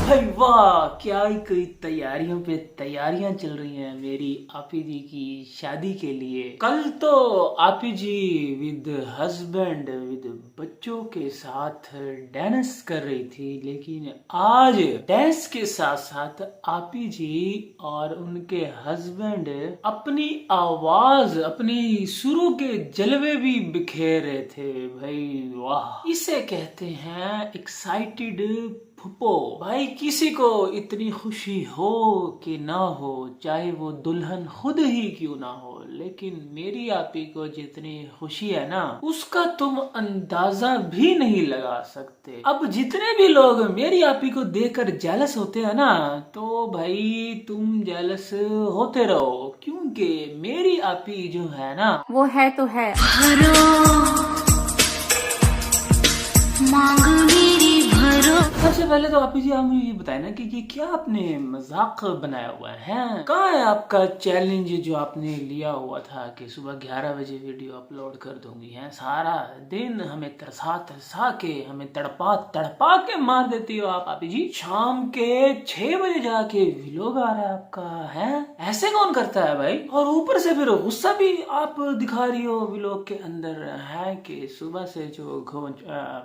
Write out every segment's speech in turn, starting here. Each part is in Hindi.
भाई वाह, क्या ही कोई तैयारियों पे तैयारियां चल रही हैं मेरी आपी जी की शादी के लिए। कल तो आपी जी विद हस्बैंड विद बच्चों के साथ डांस कर रही थी, लेकिन आज डांस के साथ साथ आपी जी और उनके हस्बैंड अपनी आवाज, अपनी सुरों के जलवे भी बिखेर रहे थे। भाई वाह, इसे कहते हैं एक्साइटेड फुप्पो। भाई किसी को इतनी खुशी हो कि ना हो, चाहे वो दुल्हन खुद ही क्यों ना हो, लेकिन मेरी आपी को जितनी खुशी है ना, उसका तुम अंदाजा भी नहीं लगा सकते। अब जितने भी लोग मेरी आपी को देखकर जेलस होते हैं ना, तो भाई तुम जेलस होते रहो, क्योंकि मेरी आपी जो है ना, वो है तो है। सबसे पहले तो आपी जी आप मुझे ये बताए ना कि ये क्या आपने मजाक बनाया हुआ है? कहाँ है आपका चैलेंज जो आपने लिया हुआ था कि सुबह 11 बजे वीडियो अपलोड कर दूंगी? है सारा दिन हमें तरसा तरसा के, हमें तड़पा तड़पा के मार देती हो आप आपी जी। शाम के 6 बजे जाके व्लॉग आ रहा है आपका, है ऐसे कौन करता है भाई? और ऊपर से फिर गुस्सा भी आप दिखा रही हो व्लॉग के अंदर, है कि सुबह से जो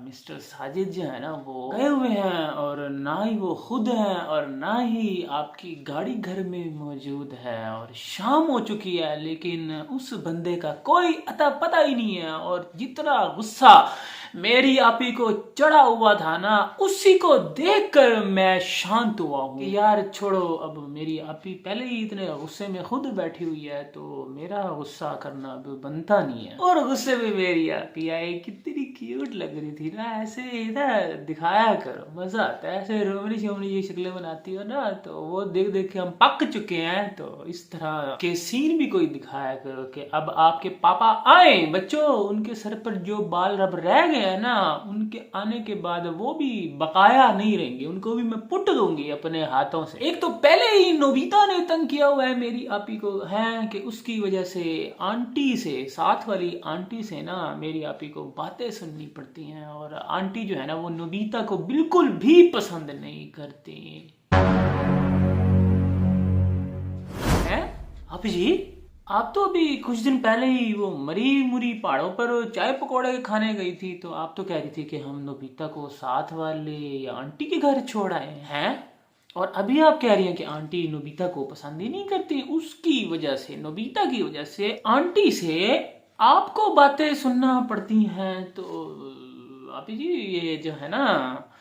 मिस्टर साजिद जो है ना वो गए हुए हैं, और ना ही वो खुद हैं और ना ही आपकी गाड़ी घर में मौजूद है, और शाम हो चुकी है लेकिन उस बंदे का कोई अता पता ही नहीं है। और जितना गुस्सा मेरी आपी को चढ़ा हुआ था ना, उसी को देखकर मैं शांत हुआ हूँ कि यार छोड़ो, अब मेरी आपी पहले ही इतने गुस्से में खुद बैठी हुई है, तो मेरा गुस्सा करना अब बनता नहीं है। और गुस्से में मेरी आपी आई, कितनी क्यूट लग रही थी ना, ऐसे इधर दिखाया करो, मजा आता है। ऐसे रोमनी शोमनी ये शक्लें बनाती हो ना, तो वो देख देख के हम पक चुके हैं, तो इस तरह के सीन भी कोई दिखाया करो कि अब आपके पापा आए, बच्चों उनके सर पर जो बाल रब रह गए हैं ना, उनके आने के बाद वो भी बकाया नहीं रहेंगे, उनको भी मैं पुट दूंगी अपने हाथों से। एक तो पहले ही नोबिता ने तंग किया हुआ है मेरी आपी को, है कि उसकी वजह से आंटी से, साथ वाली आंटी से ना मेरी आपी को बातें सुननी पड़ती हैं, और आंटी जो है ना वो नोबिता को बिल्कुल भी पसंद नहीं करती है। आपी जी आप तो अभी कुछ दिन पहले ही वो मरी मुरी पहाड़ों पर चाय पकौड़े खाने गई थी, तो आप तो कह रही थी कि हम नोबिता को साथ वाले या आंटी के घर छोड़ आए हैं, और अभी आप कह रही हैं कि आंटी नोबिता को पसंद ही नहीं करती, उसकी वजह से, नोबिता की वजह से आंटी से आपको बातें सुनना पड़ती हैं। तो आपी जी ये जो है ना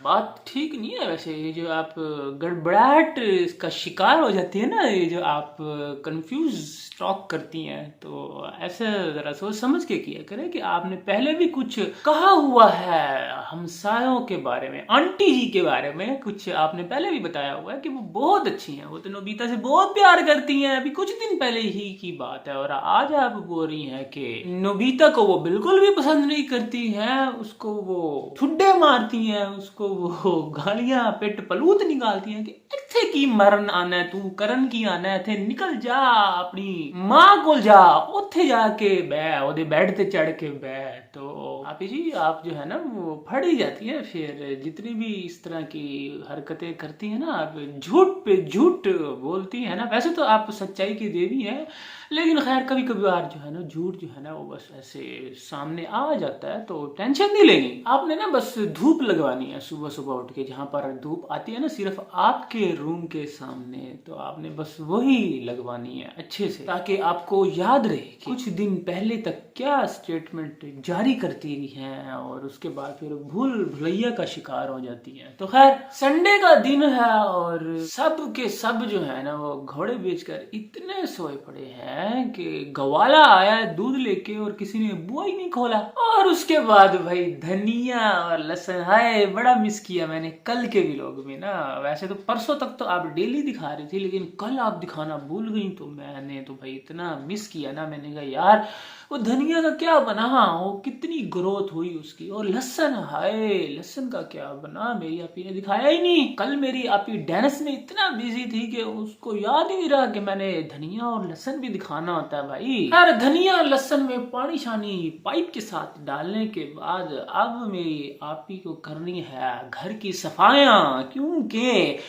बात ठीक नहीं है वैसे, ये जो आप गड़बड़ाहट का शिकार हो जाती है ना, ये जो आप कंफ्यूज टॉक करती हैं, तो ऐसे जरा सोच समझ के किया करें कि आपने पहले भी कुछ कहा हुआ है हमसायों के बारे में, आंटी जी के बारे में कुछ आपने पहले भी बताया हुआ है कि वो बहुत अच्छी हैं, वो तो नोबिता से बहुत प्यार करती हैं, अभी कुछ दिन पहले ही की बात है। और आज आप बोल रही हैं कि नोबिता को वो बिल्कुल भी पसंद नहीं करती हैं, उसको वो ठुड्डे मारती हैं, उसको वो गालियां पेट पलूत निकालती हैं कि इत्थे की मरन आना है, तू करन की आना है, इत्थे निकल जा, अपनी मां को जा, उत्थे जाके बह, ओदे बेड ते चढ़ के बह। तो आपी जी आप जो है ना वो फड़ ही जाती है फिर, जितनी भी इस तरह की हरकतें करती है ना, आप झूठ पे झूठ बोलती है ना। वैसे तो आप सच्चाई की देवी हैं, लेकिन खैर कभी कभार जो है ना झूठ जो है ना वो बस ऐसे सामने आ जाता है, तो टेंशन नहीं लेनी। आपने ना बस धूप लगवानी है सुबह सुबह उठ के, जहां पर धूप आती है ना सिर्फ आपके रूम के सामने, तो आपने बस वही लगवानी है अच्छे से, ताकि आपको याद रहे कि कुछ दिन पहले तक क्या स्टेटमेंट जारी करती रही हैं, और उसके बाद फिर भूल भुलैया का शिकार हो जाती हैं। तो खैर संडे का दिन है और सब के सब जो है ना वो घोड़े बेचकर इतने सोए पड़े हैं कि गवाला आया दूध लेके और किसी ने बुआ ही नहीं खोला। और उसके बाद भाई धनिया और लहसुन, हाय बड़ा मिस किया मैंने कल के व्लॉग में ना। वैसे तो परसों तक तो आप डेली दिखा रही थी, लेकिन कल आप दिखाना भूल गई, तो मैंने तो भाई इतना मिस किया ना, मैंने कहा यार वो धनिया का क्या बना, वो कितनी ग्रोथ हुई उसकी। और लहसन, हाय लहसन का क्या बना, मेरी आपी ने दिखाया ही नहीं। कल मेरी आपी डांस में इतना बिजी थी कि उसको याद ही नहीं रहा कि मैंने धनिया और लहसन भी दिखाना होता है भाई। यार धनिया लहसन में पानी शानी पाइप के साथ डालने के बाद अब मेरी आपी को करनी है घर की सफाइयां, क्योंकि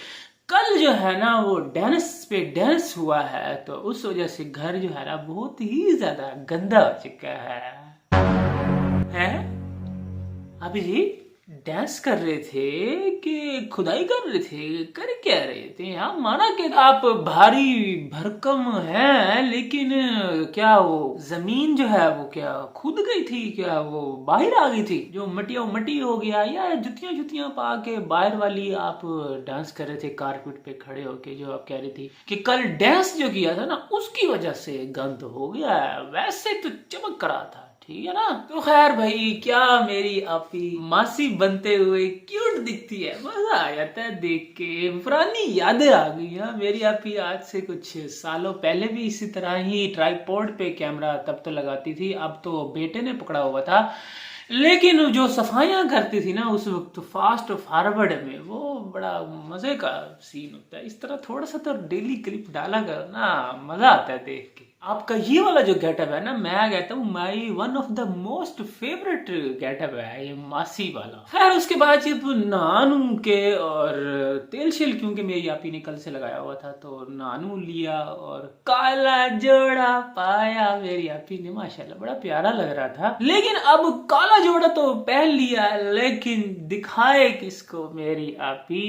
कल जो है ना वो डांस पे डांस हुआ है, तो उस वजह से घर जो है ना बहुत ही ज्यादा गंदा हो चुका है? अभी जी डांस कर रहे थे कि खुदाई कर रहे थे, कर क्या रहे थे? हाँ माना कि आप भारी भरकम हैं, लेकिन क्या वो जमीन जो है वो क्या खुद गई थी, क्या वो बाहर आ गई थी? जो मटी हो गया, या जुतियां पा के बाहर वाली आप डांस कर रहे थे कारपेट पे खड़े होके, जो आप कह रही थी कि कल डांस जो किया था ना उसकी वजह से गंद हो गया है, वैसे तो चमक रहा था, ठीक है ना? तो खैर भाई, क्या मेरी आपी मासी बनते हुए क्यूट दिखती है, मजा आ जाता है देख के, पुरानी यादें आ गई है। मेरी आपी आज से कुछ सालों पहले भी इसी तरह ही ट्राइपॉड पे कैमरा तब तो लगाती थी, अब तो बेटे ने पकड़ा हुआ था, लेकिन जो सफाइयां करती थी ना उस वक्त फास्ट फॉरवर्ड में, वो बड़ा मजे का सीन होता है। इस तरह थोड़ा सा तो डेली क्लिप डाला करो ना, मजा आता है देख के। आपका ये वाला जो गेटअप है ना, मैं कहता हूँ my one of the most favourite getup है ये मासी वाला। खैर उसके बाद जब नानू के और तेल शेल, क्योंकि मेरी आपी ने कल से लगाया हुआ था, तो नानू लिया और काला जोड़ा पाया मेरी आपी ने, माशाल्लाह बड़ा प्यारा लग रहा था। लेकिन अब काला जोड़ा तो पहन लिया, लेकिन दिखाए किसको मेरी आपी?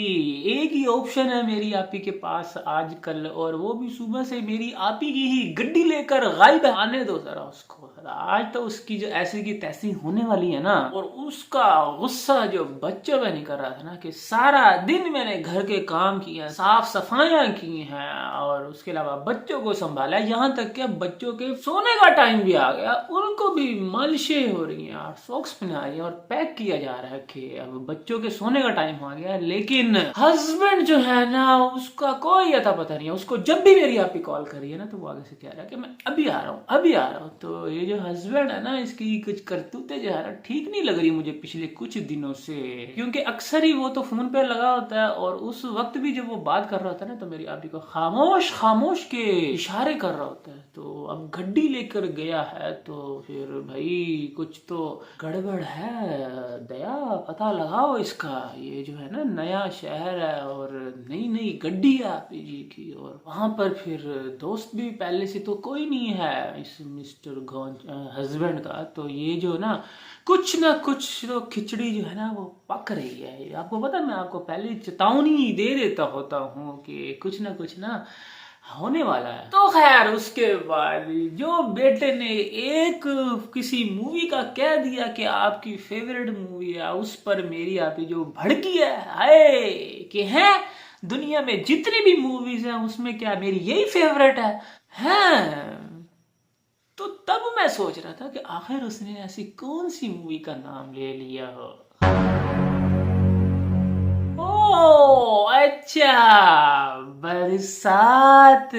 एक ही ऑप्शन है मेरी आपी के पास आजकल, और वो भी सुबह से मेरी आपी की ही गड्डी लेकर गायब। आने दो जरा उसको, आज तो उसकी जो ऐसी की तैसी होने वाली है ना, और उसका गुस्सा जो बच्चों में निकल रहा था ना कि सारा दिन मैंने घर के काम किए, साफ सफाइयां की हैं और उसके अलावा बच्चों को संभाला, यहाँ तक कि बच्चों के सोने का टाइम भी आ गया, उनको भी मालिशें हो रही हैं, सॉक्स पहनाई है और पैक किया जा रहा है कि अब बच्चों के सोने का टाइम आ गया। लेकिन हस्बैंड जो है ना उसका कोई अता पता नहीं है। उसको जब भी मेरी आपी कॉल करी है ना तो वो आगे से कह रहा है कि मैं अभी आ रहा हूँ। तो ये जो हस्बैंड है ना, इसकी कुछ करतूतें जो है ना ठीक नहीं लग रही मुझे पिछले कुछ दिनों से, क्योंकि अक्सर ही वो तो फोन पे लगा होता है और उस वक्त भी जब वो बात कर रहा होता है ना तो मेरी आपी को खामोश खामोश के इशारे कर रहा होता है। तो अब गड्डी लेकर गया है तो फिर भाई कुछ तो गड़बड़ है, दया पता लगाओ इसका। ये जो है ना नया शहर है और नई नई गड्डी है आपी जी की, और वहां पर फिर दोस्त भी पहले से तो कोई नहीं है इस मिस्टर हस्बैंड का। तो ये जो ना कुछ तो खिचड़ी जो है ना वो पक रही है। आपको पता, मैं आपको पहले चेतावनी दे देता होता हूँ कि कुछ ना होने वाला है। तो खैर उसके बाद जो बेटे ने एक किसी मूवी का कह दिया कि आपकी फेवरेट मूवी है, उस पर मेरी आपी जो भड़की है, हाय कि है दुनिया में जितनी भी मूवीज हैं उसमें क्या मेरी यही फेवरेट है? तो तब मैं सोच रहा था कि आखिर उसने ऐसी कौन सी मूवी का नाम ले लिया हो। ओ अच्छा, बरसात।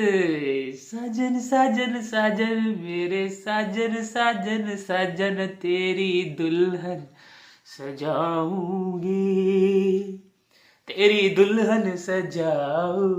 साजन साजन साजन मेरे साजन साजन साजन तेरी दुल्हन सजाऊंगी, तेरी दुल्हन सजाऊ।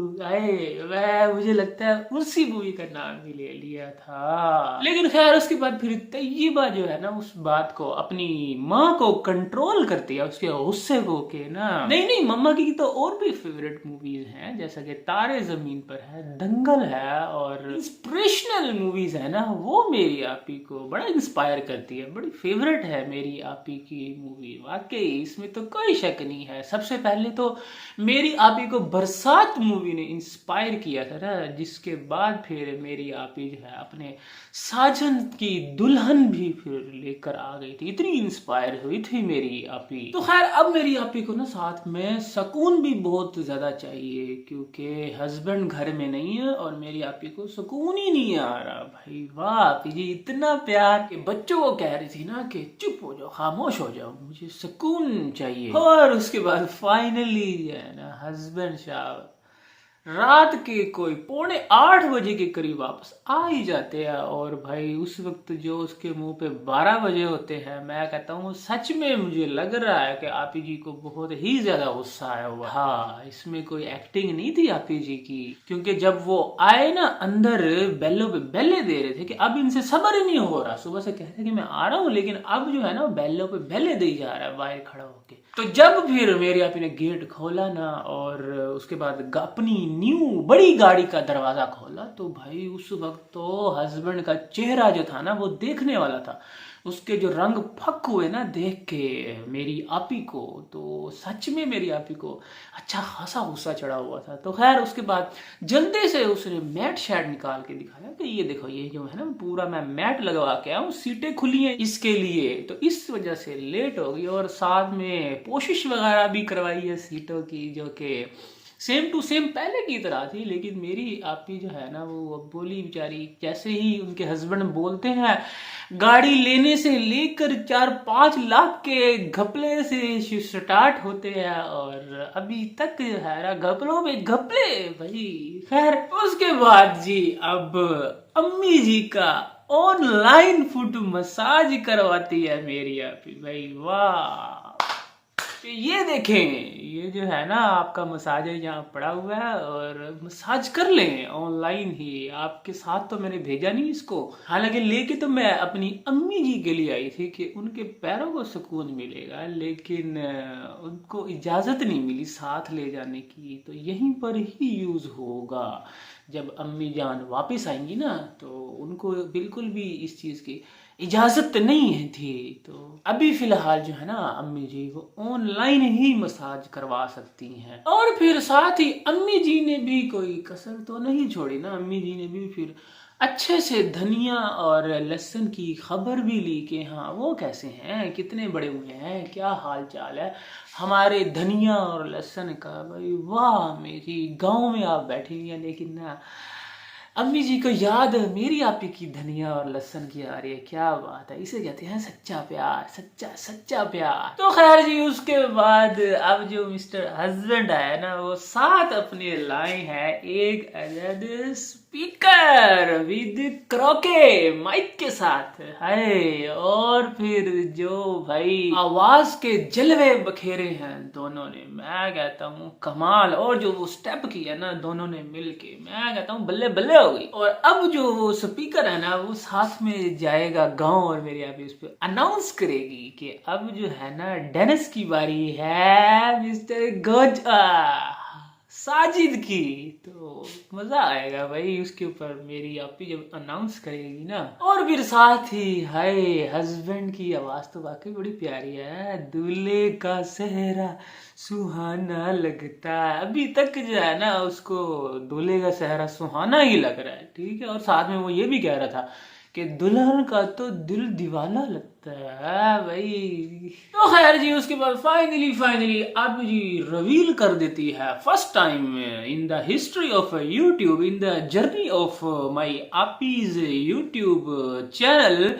वह मुझे लगता है उसी मूवी का नाम भी ले लिया था। लेकिन खैर उसके बाद फिर तैयबा जो है ना उस बात को, अपनी माँ को कंट्रोल करती है, उसके गुस्से को के ना नहीं मम्मा की तो और भी फेवरेट मूवीज हैं, जैसा कि तारे जमीन पर है, दंगल है, और इंस्पिरेशनल मूवीज है ना, वो मेरी आपी को बड़ा इंस्पायर करती है, बड़ी फेवरेट है मेरी आपी की मूवी। वाकई इसमें तो कोई शक नहीं है। सबसे पहले तो मेरी आपी को बरसात मूवी ने इंस्पायर किया था ना, जिसके बाद फिर मेरी आपी जो है अपने साजन की दुल्हन भी फिर लेकर आ गई थी। इतनी इंस्पायर हुई थी मेरी आपी। तो खैर अब मेरी आपी को ना साथ में सुकून भी बहुत ज्यादा चाहिए, क्योंकि हस्बैंड घर में नहीं है और मेरी आपी को सुकून ही नहीं आ रहा। भाई वाह आपी जी, इतना प्यार कि बच्चों को कह रही थी ना कि चुप हो जाओ, खामोश हो जाओ, मुझे सुकून चाहिए। और उसके बाद फाइनली है ना हस्बैंड साहब रात के कोई 7:45 के करीब वापस आ ही जाते हैं। और भाई उस वक्त जो उसके मुंह पे 12 बजे होते हैं, मैं कहता हूँ सच में मुझे लग रहा है कि आपी जी को बहुत ही ज्यादा गुस्सा आया हुआ। हाँ, इसमें कोई एक्टिंग नहीं थी आपी जी की, क्योंकि जब वो आए ना अंदर, बेलों पे बेले दे रहे थे कि अब इनसे सब्र ही नहीं हो रहा। सुबह से कहते कि मैं आ रहा हूँ, लेकिन अब जो है ना बेलों पे बेले दे जा रहा है बाहर खड़ा होके। तो जब फिर मेरी आपी ने गेट खोला ना, और उसके बाद अपनी न्यू बड़ी गाड़ी का दरवाजा खोला, तो भाई उस वक्त तो हस्बैंड का चेहरा जो था ना वो देखने वाला था। उसके जो रंग फक हुए ना देख के मेरी आपी को, तो सच में मेरी आपी को अच्छा खासा गुस्सा चढ़ा हुआ था। तो खैर उसके बाद जल्दी से उसने मैट शैट निकाल के दिखाया कि ये देखो, ये जो है ना पूरा मैं मैट लगवा के आया हूँ, सीटें खुली हैं इसके लिए, तो इस वजह से लेट हो गई। और साथ में पोशिश वगैरह भी करवाई है सीटों की, जो कि सेम टू सेम पहले की तरह थी। लेकिन मेरी आपी जो है ना वो अब बोली बेचारी, जैसे ही उनके हस्बैंड बोलते हैं गाड़ी लेने से लेकर 4-5 लाख के घपले से स्टार्ट होते हैं, और अभी तक जो है ना घपलों में घपले भाई। खैर उसके बाद जी अब अम्मी जी का ऑनलाइन फुट मसाज करवाती है मेरी आपी भाई। वाह, तो ये देखें, ये जो है ना आपका मसाजर यहाँ पड़ा हुआ है, और मसाज कर लें ऑनलाइन ही। आपके साथ तो मैंने भेजा नहीं इसको, हालांकि लेके तो मैं अपनी अम्मी जी के लिए आई थी कि उनके पैरों को सुकून मिलेगा, लेकिन उनको इजाज़त नहीं मिली साथ ले जाने की। तो यहीं पर ही यूज़ होगा, जब अम्मी जान वापस आएंगी ना, तो उनको बिल्कुल भी इस चीज़ की इजाजत नहीं है थी। तो अभी फिलहाल जो है ना अम्मी जी वो ऑनलाइन ही मसाज करवा सकती हैं। और फिर साथ ही अम्मी जी ने भी कोई कसर तो नहीं छोड़ी ना, अम्मी जी ने भी फिर अच्छे से धनिया और लहसुन की खबर भी ली कि हाँ वो कैसे हैं, कितने बड़े हुए हैं, क्या हाल चाल है हमारे धनिया और लहसुन का। भाई वाह, मेरी गांव में आप बैठी हैं, लेकिन ना अम्मी जी को याद मेरी आपी की धनिया और लहसुन की आ रही है। क्या बात है, इसे कहते हैं सच्चा प्यार, सच्चा सच्चा प्यार। तो खैर जी उसके बाद अब जो मिस्टर हस्बैंड है ना, वो साथ अपने लाए हैं एक अदद स्पीकर विद क्रोके माइक के साथ है। और फिर जो भाई आवाज के जलवे बखेरे हैं दोनों ने, मैं कहता हूँ कमाल। और जो वो स्टेप किया ना दोनों ने मिलके, मैं कहता हूँ बल्ले बल्ले हो गई। और अब जो वो स्पीकर है ना वो साथ में जाएगा गांव, और मेरी अभी उस पर अनाउंस करेगी कि अब जो है ना डेनिस की बारी है मिस्टर गज साजिद की। तो मजा आएगा भाई उसके ऊपर, मेरी आपी जब अनाउंस करेगी ना। और फिर साथ ही हाय हस्बैंड की आवाज तो वाकई बड़ी प्यारी है, दूल्हे का सेहरा सुहाना लगता है। अभी तक जो है ना उसको दूल्हे का सेहरा सुहाना ही लग रहा है, ठीक है। और साथ में वो ये भी कह रहा था कि दुल्हन का तो दिल दीवाना लगता है भाई। तो खैर जी उसके बाद फाइनली आप जी रिवील कर देती है first time in the history of YouTube, in the journey of my आपीज यूट्यूब चैनल,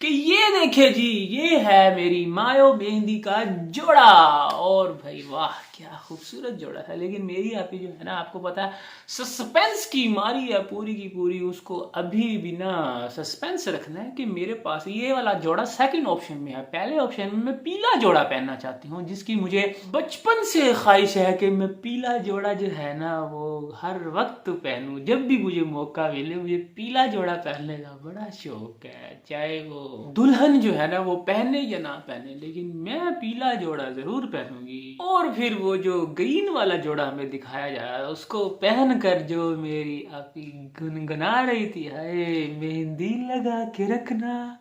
कि ये देखे जी ये है मेरी मायो मेहंदी का जोड़ा। और भाई वाह क्या खूबसूरत जोड़ा है। लेकिन मेरी आपी जो है ना, आपको पता है सस्पेंस की मारी है पूरी की पूरी, उसको अभी भी ना सस्पेंस रखना है कि मेरे पास ये वाला जोड़ा सेकंड ऑप्शन में है। पहले ऑप्शन में मैं पीला जोड़ा पहनना चाहती हूँ, जिसकी मुझे बचपन से ख्वाहिश है कि मैं पीला जोड़ा जो है ना वो हर वक्त पहनूं, जब भी मुझे मौका मिले मुझे पीला जोड़ा पहनने का बड़ा शौक है। चाहे वो दुल्हन जो है ना वो पहने या ना पहने, लेकिन मैं पीला जोड़ा जरूर पहनूंगी। और फिर वो जो ग्रीन वाला जोड़ा हमें दिखाया जा रहा है उसको पहन कर जो मेरी आपी गुनगुना रही थी, हाय मेहंदी लगा के रखना,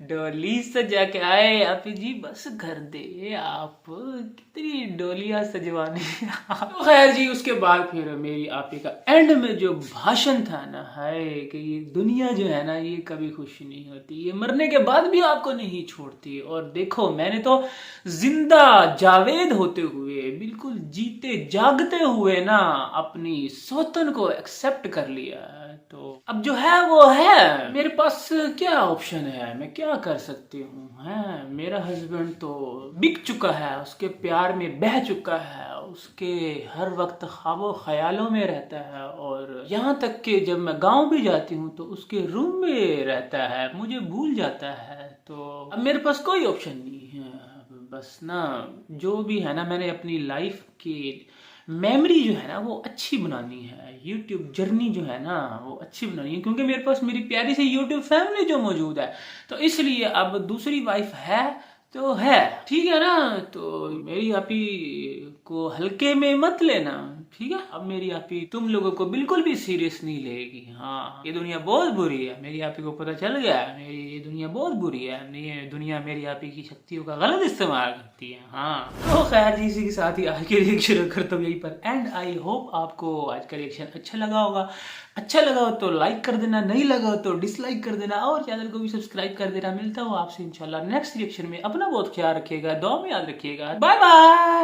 डोली सजा के आए आपी जी बस घर दे, आप कितनी डोलियां सजवानी। तो खैर जी उसके बाद फिर मेरी आपी का एंड में जो भाषण था ना, हाय कि ये दुनिया जो है ना ये कभी खुशी नहीं होती, ये मरने के बाद भी आपको नहीं छोड़ती। और देखो मैंने तो जिंदा जावेद होते हुए, बिल्कुल जीते जागते हुए ना अपनी सौतन को एक्सेप्ट कर लिया है। तो अब जो है वो है, मेरे पास क्या ऑप्शन है, मैं क्या कर सकती हूँ। है मेरा हस्बैंड तो बिक चुका है, उसके प्यार में बह चुका है, उसके हर वक्त ख्वाबों ख्यालों में रहता है, और यहाँ तक कि जब मैं गांव भी जाती हूँ तो उसके रूम में रहता है, मुझे भूल जाता है। तो अब मेरे पास कोई ऑप्शन नहीं है, बस ना जो भी है ना, मैंने अपनी लाइफ की मेमोरी जो है ना वो अच्छी बनानी है, यूट्यूब जर्नी जो है ना वो अच्छी बनानी है, क्योंकि मेरे पास मेरी प्यारी सी यूट्यूब फैमिली जो मौजूद है। तो इसलिए अब दूसरी वाइफ है तो है, ठीक है ना। तो मेरी आपी को हल्के में मत लेना, ठीक है। अब मेरी आपी तुम लोगों को बिल्कुल भी सीरियस नहीं लेगी। हाँ, ये दुनिया बहुत बुरी है, मेरी आपी को पता चल गया है, मेरी ये दुनिया बहुत बुरी है, ये दुनिया मेरी आपी की शक्तियों का गलत इस्तेमाल करती है। हाँ, तो खैर जी, इसी के साथ ही आज के रिएक्शन करता हूँ यहीं पर एंड। आई होप आपको आज का रिएक्शन अच्छा लगा होगा। अच्छा लगा हो तो लाइक कर देना, नहीं लगा हो तो डिसलाइक कर देना, और चैनल को भी सब्सक्राइब कर देना। मिलता हूँ आपसे इंशाल्लाह नेक्स्ट रिएक्शन में। अपना बहुत ख्याल रखिएगा, दुआ में याद रखिएगा। Bye bye.